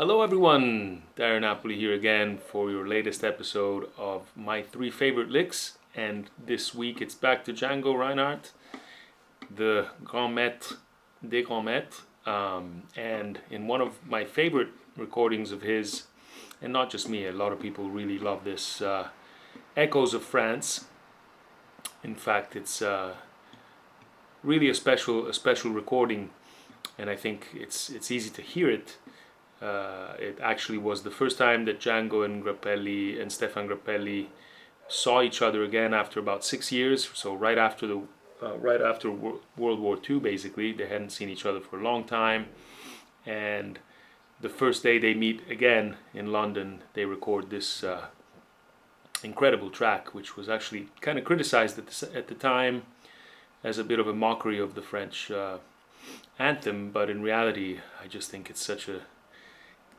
Hello everyone, Dario Napoli here again for your latest episode of my 3 favorite licks, and this week it's back to Django Reinhardt, the Grand Maître des Grands Maîtres, and in one of my favorite recordings of his, and not just me, a lot of people really love this, Echoes of France. In fact, it's really a special recording, and I think it's easy to hear it. It actually was the first time that Django and Grappelli and Stephane Grappelli saw each other again after about 6 years. So right after World War II, basically, they hadn't seen each other for a long time. And the first day they meet again in London, they record this incredible track, which was actually kind of criticized at the time as a bit of a mockery of the French anthem. But in reality, I just think it's such a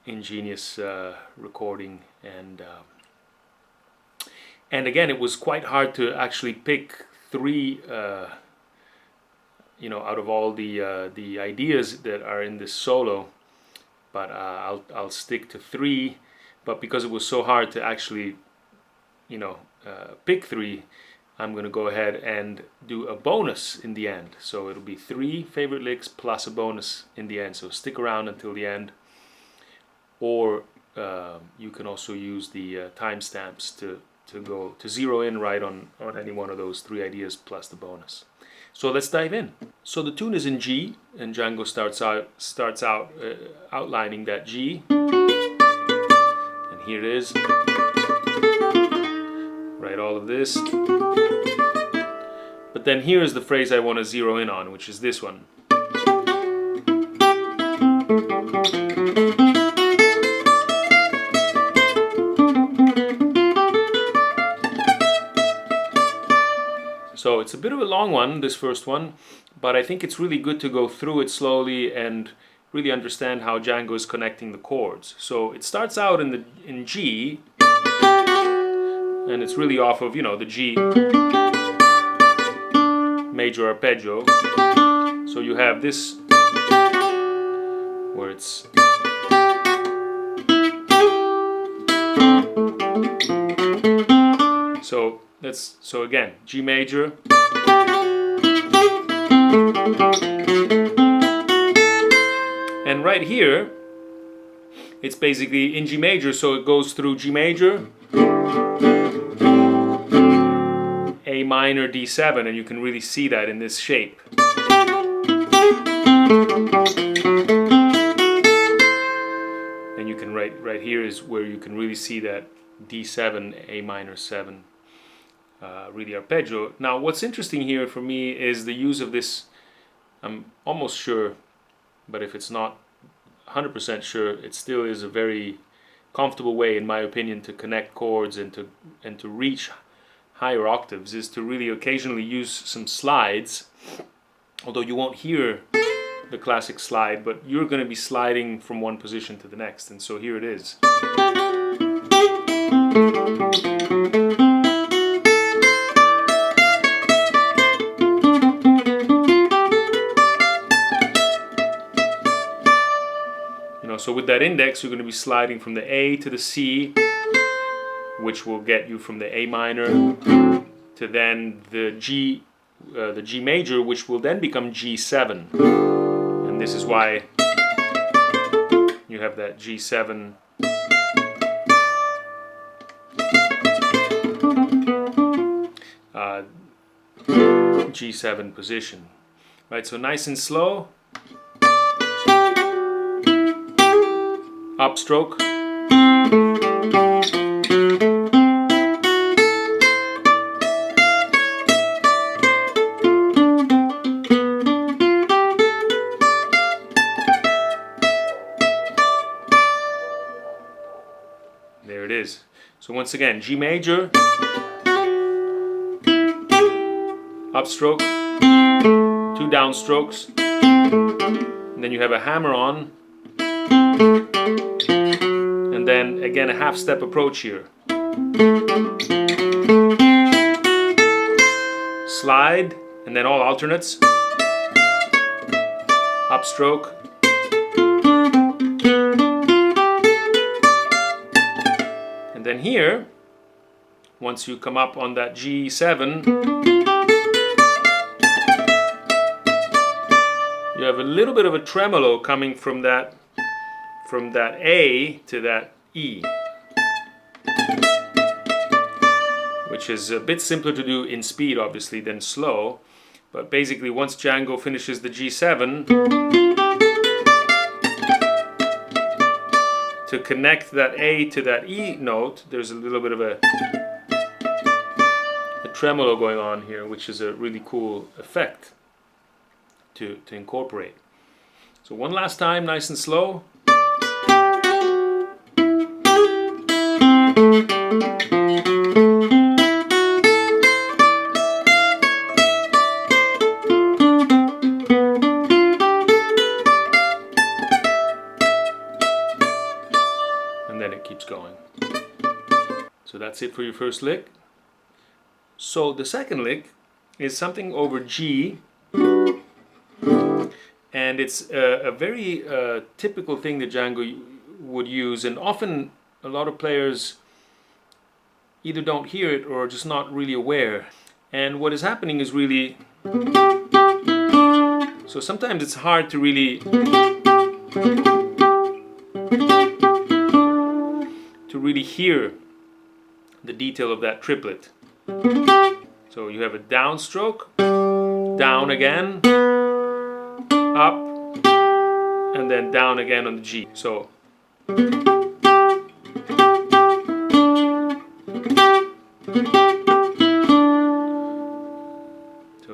ingenious recording, and again, it was quite hard to actually pick 3 out of all the ideas that are in this solo, but I'll stick to 3. But because it was so hard to actually pick 3, I'm gonna go ahead and do a bonus in the end, so it'll be 3 favorite licks plus a bonus in the end, so stick around until the end. Or you can also use the timestamps to zero in right on any one of those 3 ideas plus the bonus. So let's dive in. So the tune is in G, and Django starts out outlining that G, and here it is. Write all of this, but then here is the phrase I want to zero in on, which is this one. So it's a bit of a long one, this first one, but I think it's really good to go through it slowly and really understand how Django is connecting the chords. So it starts out in G, and it's really off of, the G major arpeggio. So you have this where it's so again, G major, and right here it's basically in G major, so it goes through G major, A minor, D7, and you can really see that in this shape. And you can right here is where you can really see that D7, A minor 7, really arpeggio. Now what's interesting here for me is the use of this, I'm almost sure, but if it's not 100% sure, it still is a very comfortable way, in my opinion, to connect chords and to reach higher octaves, is to really occasionally use some slides, although you won't hear the classic slide, but you're going to be sliding from one position to the next, and so here it is. So with that index, you're going to be sliding from the A to the C, which will get you from the A minor to then the G major, which will then become G7. And this is why you have that G7 G7 position. Right, so nice and slow. Upstroke. There it is. So once again, G major, upstroke, 2 downstrokes, and then you have a hammer on, and then again a half step approach here. Slide, and then all alternates. Upstroke. then here, once you come up on that G7, you have a little bit of a tremolo coming from that A to that E, which is a bit simpler to do in speed, obviously, than slow. But basically, once Django finishes the G7, to connect that A to that E note, there's a little bit of a tremolo going on here, which is a really cool effect to incorporate. So one last time, nice and slow. And then it keeps going. So that's it for your first lick. So the second lick is something over G, and it's a very typical thing that Django would use, and often a lot of players either don't hear it or are just not really aware. And what is happening is really, so sometimes it's hard to really hear the detail of that triplet. So you have a downstroke, down again, up, and then down again on the G. So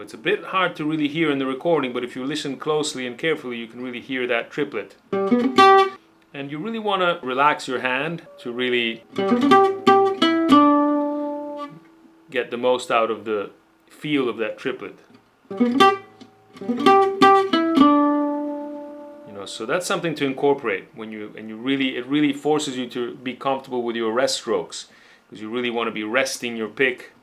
it's a bit hard to really hear in the recording, but if you listen closely and carefully, you can really hear that triplet. And you really want to relax your hand to really get the most out of the feel of that triplet. So that's something to incorporate when it really forces you to be comfortable with your rest strokes, because you really want to be resting your pick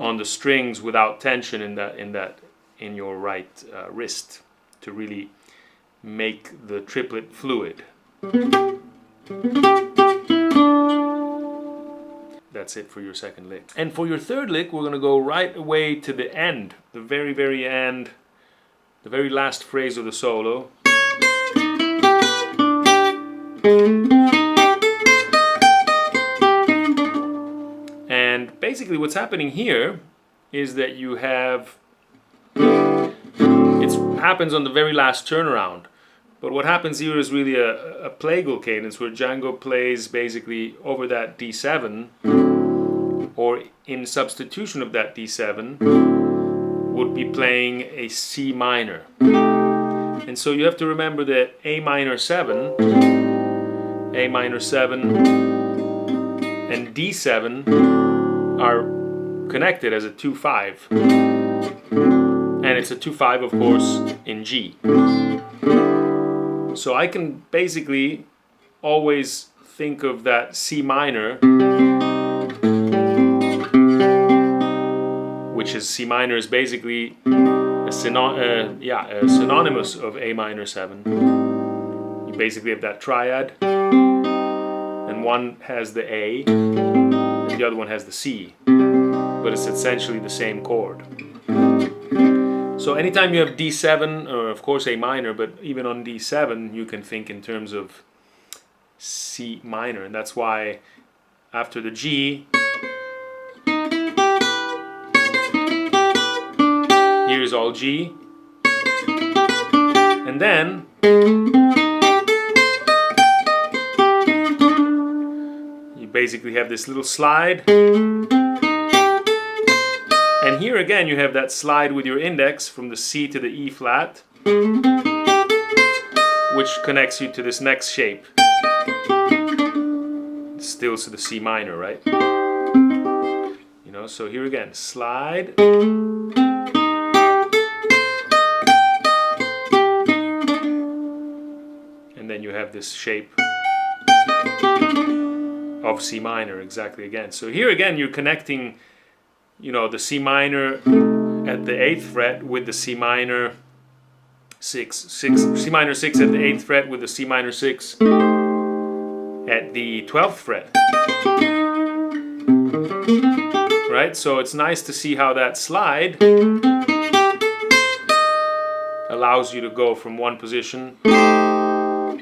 on the strings without tension in your right wrist, to really make the triplet fluid. That's it for your second lick. And for your third lick, we're going to go right away to the end, the very, very end, the very last phrase of the solo. And basically what's happening here is that you have, it happens on the very last turnaround. But what happens here is really a plagal cadence, where Django plays basically over that D7, or in substitution of that D7, would be playing a C minor. And so you have to remember that A minor 7, and D7 are connected as a 2-5. And it's a 2-5, of course, in G. So I can basically always think of that C minor, which is C minor is basically a synonymous of A minor 7. You basically have that triad, and one has the A, and the other one has the C, but it's essentially the same chord. So anytime you have D7, or of course A minor, but even on D7, you can think in terms of C minor. And that's why after the G, here's all G. And then you basically have this little slide. And here again you have that slide with your index from the C to the E flat, which connects you to this next shape. Still to the C minor, right? So here again, slide. And then you have this shape of C minor exactly again. So here again you're connecting the C minor at the 8th fret with the C minor 6, C minor 6 at the 8th fret with the C minor 6, at the 12th fret. Right, so it's nice to see how that slide allows you to go from one position to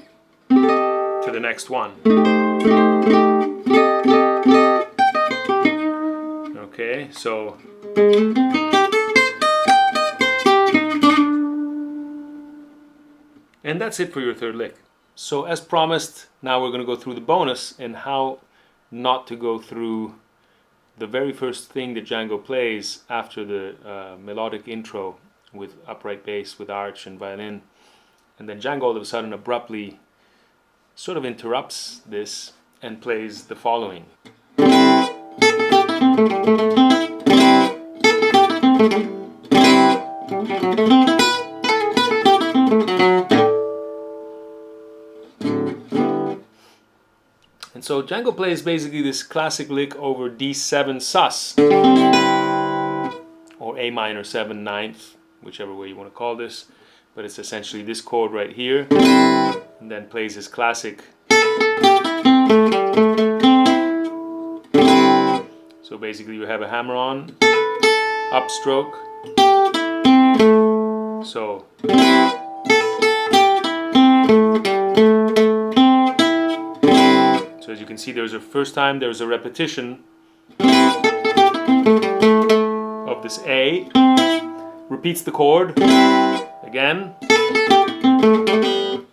the next one. Okay, so and that's it for your third lick. So as promised, now we're going to go through the bonus and how not to go through the very first thing that Django plays after the melodic intro with upright bass, with arch and violin. And then Django all of a sudden abruptly sort of interrupts this and plays the following. And so Django plays basically this classic lick over D7 sus, or A minor 7 ninth, whichever way you want to call this, but it's essentially this chord right here, and then plays his classic. So basically you have a hammer-on, upstroke, so as you can see, there's a first time there's a repetition of this A, repeats the chord again,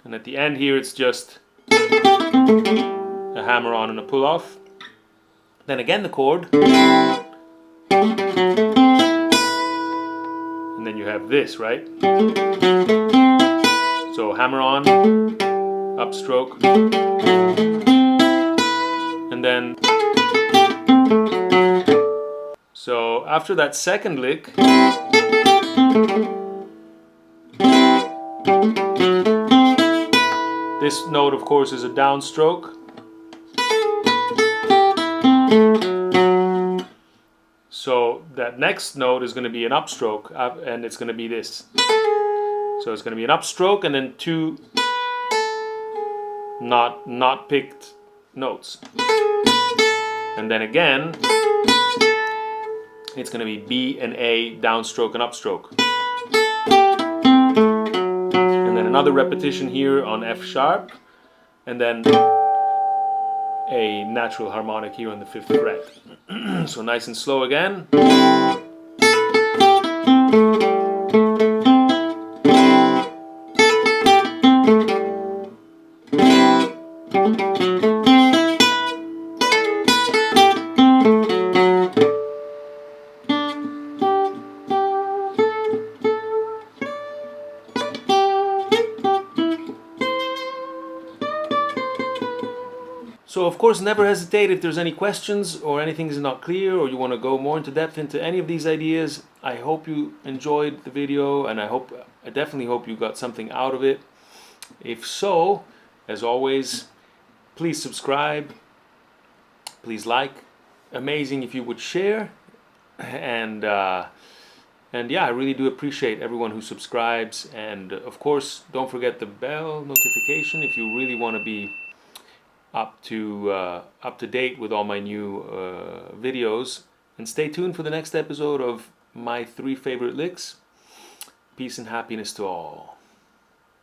and at the end here it's just a hammer on and a pull off, then again the chord, and then you have this, right? So hammer on, upstroke, and then, so after that second lick, this note of course is a downstroke, so that next note is going to be an upstroke, and it's going to be this. So it's going to be an upstroke and then two not picked notes. And then again, it's going to be B and A, downstroke and upstroke. And then another repetition here on F sharp, and then a natural harmonic here on the 5th fret. So nice and slow again. So of course never hesitate if there's any questions or anything is not clear or you want to go more into depth into any of these ideas. I hope you enjoyed the video, and I definitely hope you got something out of it. If so, as always, please subscribe, please like. Amazing if you would share, and yeah, I really do appreciate everyone who subscribes, and of course don't forget the bell notification if you really want to be up to date with all my new videos. And stay tuned for the next episode of my 3 favorite licks. Peace and happiness to all.